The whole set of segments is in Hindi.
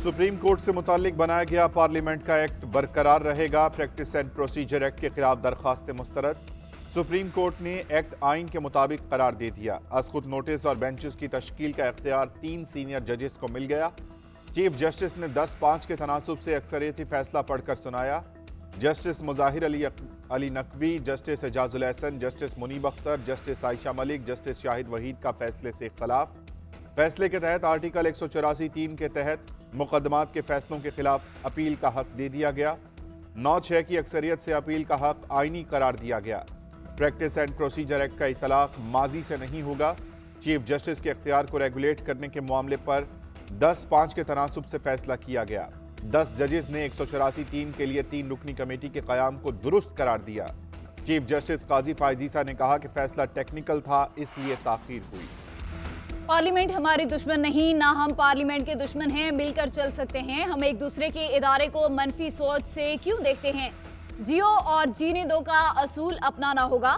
सुप्रीम कोर्ट से मुताल्लिक बनाया गया पार्लियामेंट का एक्ट बरकरार रहेगा। प्रैक्टिस एंड प्रोसीजर एक्ट के खिलाफ दरखास्तें मुस्तरद। सुप्रीम कोर्ट ने एक्ट आइन के मुताबिक करार दे दिया। अस्कुत नोटिस और बेंचेस की तश्कील का इख्तियार 3 सीनियर जजेस को मिल गया। चीफ जस्टिस ने 10-5 के तनासुब से अक्सरियती फैसला पढ़कर सुनाया। Justice Mazahar Ali Naqvi, justice Ijazul Ahsan, justice Munib Akhtar, justice Ayesha Malik, justice Shahid Waheed का फैसले से इख्तलाफ। फैसले के तहत आर्टिकल 184(3) के तहत मुकदमात के फैसलों के खिलाफ अपील का हक दे दिया गया। 9-6 की अक्सरियत से अपील का हक आईनी करार दिया गया। प्रैक्टिस एंड प्रोसीजर एक्ट का इतलाक माजी से नहीं होगा। चीफ जस्टिस के इख्तियार को रेगुलेट करने के मामले पर 10-5 के तनासुब से फैसला किया गया। 10 जजेस ने 184(3) के लिए 3 रुकनी कमेटी के कयाम को दुरुस्त करार दिया। चीफ जस्टिस काजी फायजीसा ने कहा कि फैसला टेक्निकल था, इसलिए ताखीर हुई। पार्लियामेंट हमारी दुश्मन नहीं, ना हम पार्लियामेंट के दुश्मन हैं, मिलकर चल सकते हैं। हम एक दूसरे के इदारे को मनफी सोच से क्यों देखते हैं? जियो और जीने दो का असूल अपनाना होगा।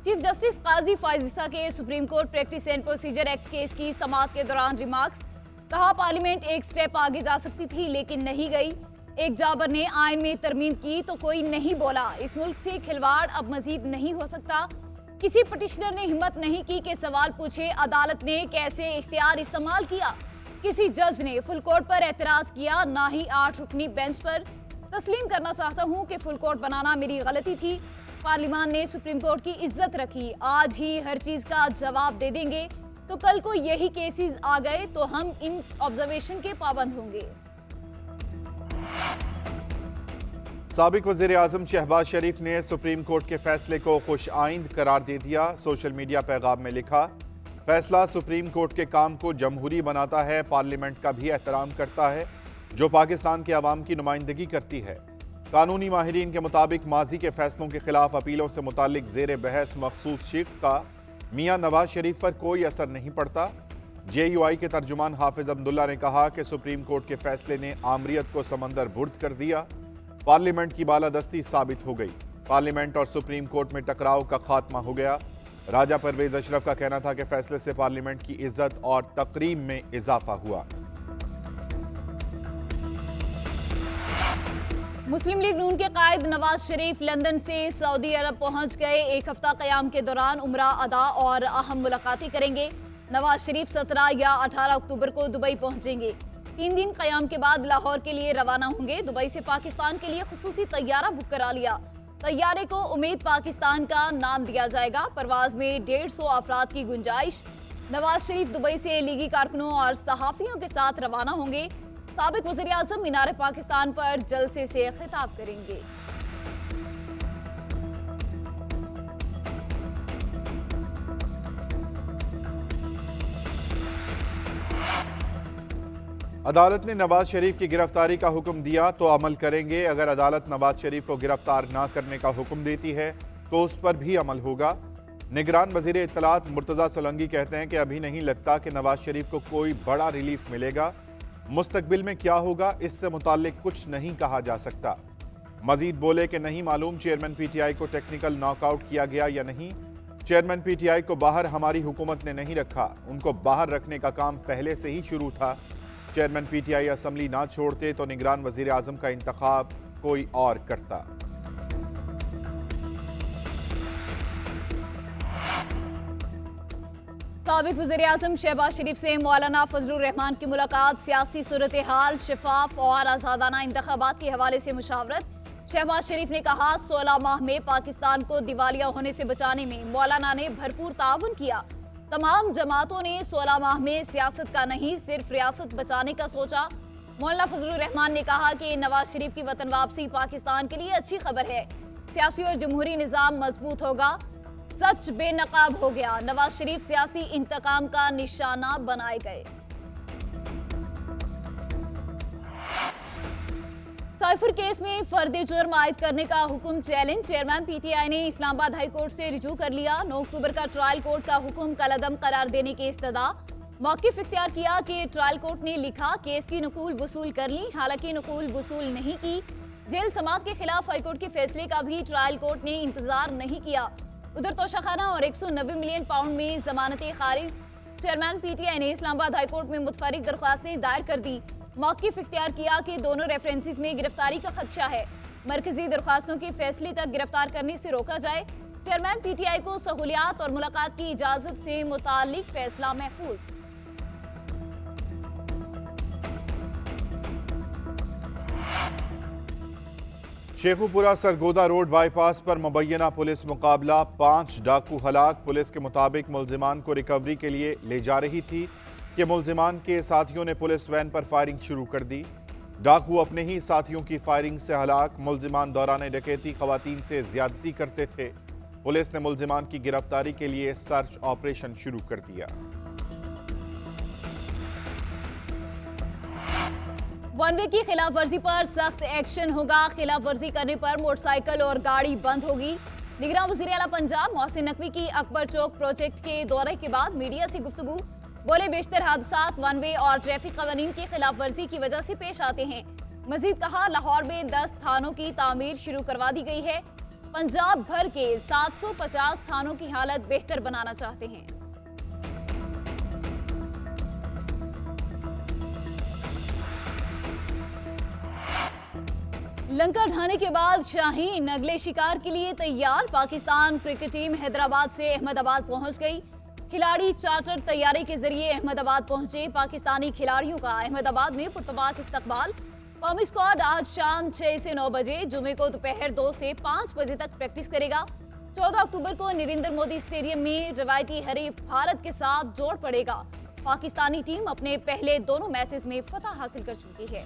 चीफ जस्टिस काजी फायजीसा के supreme court practice and procedure act case की समाअत के दौरान रिमार्क्स। कहा, पार्लियामेंट एक स्टेप आगे जा सकती थी लेकिन नहीं गई। एक जाबर ने आइन में तरमीम की तो कोई नहीं बोला। इस मुल्क से खिलवाड़ अब मजीद नहीं हो सकता। किसी पिटिशनर ने हिम्मत नहीं की कि सवाल पूछे, अदालत ने कैसे इख्तियार इस्तेमाल किया। किसी जज ने फुल कोर्ट पर एतराज किया, ना ही 8 रुकनी बेंच पर। तस्लीम करना चाहता हूं कि फुल कोर्ट बनाना मेरी गलती थी। पार्लियामान ने सुप्रीम कोर्ट की इज्जत रखी। आज ही हर चीज का जवाब दे देंगे तो कल को यही केसेस आ गए तो हम इन ऑब्जर्वेशन के पाबंद होंगे। साबिक वज़ीर आज़म शहबाज शरीफ ने सुप्रीम कोर्ट के फैसले को खुश आइंद करार दे दिया। सोशल मीडिया पैगाम में लिखा, फैसला सुप्रीम कोर्ट के काम को जमहूरी बनाता है, पार्लियामेंट का भी एहतराम करता है जो पाकिस्तान के अवाम की नुमाइंदगी करती है। कानूनी माहिरीन के मुताबिक माजी के फैसलों के खिलाफ अपीलों से मुतालिक ज़ेर बहस मखसूस शिफ्ट का मियाँ नवाज शरीफ पर कोई असर नहीं पड़ता। JUI के तर्जुमान हाफिज अब्दुल्ला ने कहा कि सुप्रीम कोर्ट के फैसले ने आमरीत को समंदर बुर्द कर दिया। पार्लियामेंट की बालादस्ती साबित हो गई। पार्लियामेंट और सुप्रीम कोर्ट में टकराव का खात्मा हो गया। राजा परवेज अशरफ का कहना था कि फैसले से पार्लियामेंट की इज्जत और तकरीम में इजाफा हुआ। मुस्लिम लीग नून के कायद नवाज शरीफ लंदन से सऊदी अरब पहुंच गए। एक हफ्ता कयाम के दौरान उम्रा अदा और अहम मुलाकातें करेंगे। नवाज शरीफ 17 या 18 अक्टूबर को दुबई पहुंचेंगे। 3 दिन कयाम के बाद लाहौर के लिए रवाना होंगे। दुबई से पाकिस्तान के लिए खुसूसी तैयारा बुक करा लिया। तैयारे को उम्मीद पाकिस्तान का नाम दिया जाएगा। परवाज में 150 अफराद की गुंजाइश। नवाज शरीफ दुबई से लीगी कारकुनों और सहाफियों के साथ रवाना होंगे। साबिक वज़ीर आज़म मीनार पाकिस्तान पर जलसे से खिताब करेंगे। अदालत ने नवाज शरीफ की गिरफ्तारी का हुक्म दिया तो अमल करेंगे। अगर अदालत नवाज शरीफ को गिरफ्तार ना करने का हुक्म देती है तो उस पर भी अमल होगा। निगरान वजीर इत्तलात मुर्तजा सोलंकी कहते हैं कि अभी नहीं लगता कि नवाज शरीफ को कोई बड़ा रिलीफ मिलेगा। मुस्तकबिल में क्या होगा इससे मुताल्लिक कुछ नहीं कहा जा सकता। मजीद बोले कि नहीं मालूम चेयरमैन PTI को टेक्निकल नॉकआउट किया गया या नहीं। चेयरमैन PTI को बाहर हमारी हुकूमत ने नहीं रखा, उनको बाहर रखने का काम पहले से ही शुरू था। चेयरमैन PTI असम्बली ना छोड़ते तो निगरान वजीर आजम का इंतखाब कोई और करता। साबिक वज़ीर आज़म शहबाज शरीफ से मौलाना फजलुर रहमान की मुलाकात। सियासी सूरत हाल, शफाफ और आज़ादाना इंतखाबात के हवाले से मुशावरत। शहबाज शरीफ ने कहा, 16 माह में पाकिस्तान को दिवालिया होने से बचाने में मौलाना ने भरपूर ताउन किया। तमाम जमातों ने 16 माह में सियासत का नहीं सिर्फ रियासत बचाने का सोचा। मौलाना फजलुर रहमान ने कहा कि नवाज शरीफ की वतन वापसी पाकिस्तान के लिए अच्छी खबर है। सियासी और जमहूरी निज़ाम मजबूत होगा। सच बेनकाब हो गया। नवाज शरीफ सियासी इंतकाम का निशाना बनाए गए। साइफर केस में फर्द जुर्म आयद करने का हुक्म चैलेंज। चेयरमैन PTI ने इस्लामाबाद हाई कोर्ट से रिजू कर लिया। 9 अक्टूबर का ट्रायल कोर्ट का हुक्म कलअदम करार देने की इस्तदा। मौक़िफ़ इख्तियार किया कि ट्रायल कोर्ट ने लिखा केस की नकूल वसूल कर ली, हालांकि नकूल वसूल नहीं की। जेल समात के खिलाफ हाईकोर्ट के फैसले का भी ट्रायल कोर्ट ने इंतजार नहीं किया। उधर तोशाखाना और 190 मिलियन पाउंड में जमानतें खारिज। चेयरमैन PTI ने इस्लामाबाद हाईकोर्ट में मुतफरिक दरख्वास्तें दायर कर दी। मौक़िफ़ इख्तियार किया कि दोनों रेफरेंसेस में गिरफ्तारी का खदशा है। मरकजी दरख्वास्तों के फैसले तक गिरफ्तार करने से रोका जाए। चेयरमैन पीटीआई को सहूलियात और मुलाकात की इजाजत से मुतालिक फैसला महफूज। शेखुपुरा सरगोदा रोड बाईपास पर मुबैना पुलिस मुकाबला, 5 डाकू हलाक। पुलिस के मुताबिक मुल्जिमान को रिकवरी के लिए ले जा रही थी कि मुल्जिमान के साथियों ने पुलिस वैन पर फायरिंग शुरू कर दी। डाकू अपने ही साथियों की फायरिंग से हलाक। मुल्जिमान दौरान डकैती खवातीन से ज्यादती करते थे। पुलिस ने मुल्जिमान की गिरफ्तारी के लिए सर्च ऑपरेशन शुरू कर दिया। वन वे की खिलाफ वर्जी पर सख्त एक्शन होगा। खिलाफ वर्जी करने पर मोटरसाइकिल और गाड़ी बंद होगी। निगरान वज़ीर आला पंजाब मोहसिन नकवी की अकबर चौक प्रोजेक्ट के दौरे के बाद मीडिया से गुफ्तगू। बोले बेशतर हादसात वन वे और ट्रैफिक कवानीन की खिलाफ वर्जी की वजह से पेश आते हैं। मजीद कहा, लाहौर में 10 थानों की तामीर शुरू करवा दी गई है। पंजाब भर के 750 थानों की हालत बेहतर बनाना चाहते हैं। लंका ढाने के बाद शाहीन अगले शिकार के लिए तैयार। पाकिस्तान क्रिकेट टीम हैदराबाद से अहमदाबाद पहुंच गई। खिलाड़ी चार्टर तैयारी के जरिए अहमदाबाद पहुंचे। पाकिस्तानी खिलाड़ियों का अहमदाबाद में पुरतबाक इस्तकबाल। कौमी स्क्वाड आज शाम 6 से 9 बजे, जुमे को दोपहर 2 से 5 बजे तक प्रैक्टिस करेगा। 14 अक्टूबर को नरेंद्र मोदी स्टेडियम में रवायती हरीफ भारत के साथ जोड़ पड़ेगा। पाकिस्तानी टीम अपने पहले दोनों मैचेस में फतह हासिल कर चुकी है।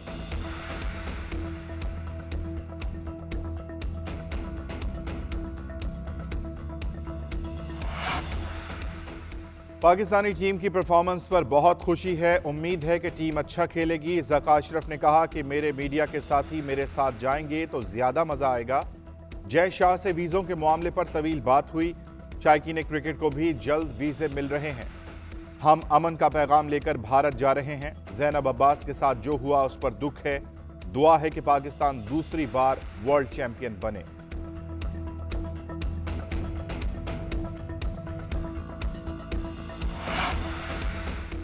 पाकिस्तानी टीम की परफॉर्मेंस पर बहुत खुशी है। उम्मीद है कि टीम अच्छा खेलेगी। ज़का अशरफ ने कहा कि मेरे मीडिया के साथी मेरे साथ जाएंगे तो ज्यादा मजा आएगा। जय शाह से वीज़ों के मामले पर तवील बात हुई। शायकीन क्रिकेट को भी जल्द वीज़े मिल रहे हैं। हम अमन का पैगाम लेकर भारत जा रहे हैं। ज़ैनब अब्बास के साथ जो हुआ उस पर दुख है। दुआ है कि पाकिस्तान दूसरी बार वर्ल्ड चैंपियन बने।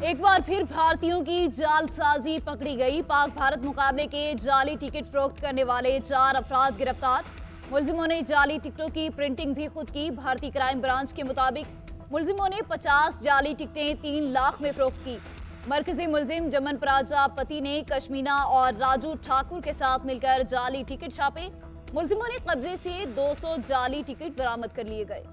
एक बार फिर भारतीयों की जालसाजी पकड़ी गई। पाक भारत मुकाबले के जाली टिकट फरोख्त करने वाले 4 अफराद गिरफ्तार। मुल्जिमों ने जाली टिकटों की प्रिंटिंग भी खुद की। भारतीय क्राइम ब्रांच के मुताबिक मुल्जिमों ने 50 जाली टिकटें 3 लाख में फरोख्त की। मरकजी मुल्जिम जमन प्रजापति ने कश्मीना और राजू ठाकुर के साथ मिलकर जाली टिकट छापे। मुल्जिमों ने कब्जे से 200 जाली टिकट बरामद कर लिए गए।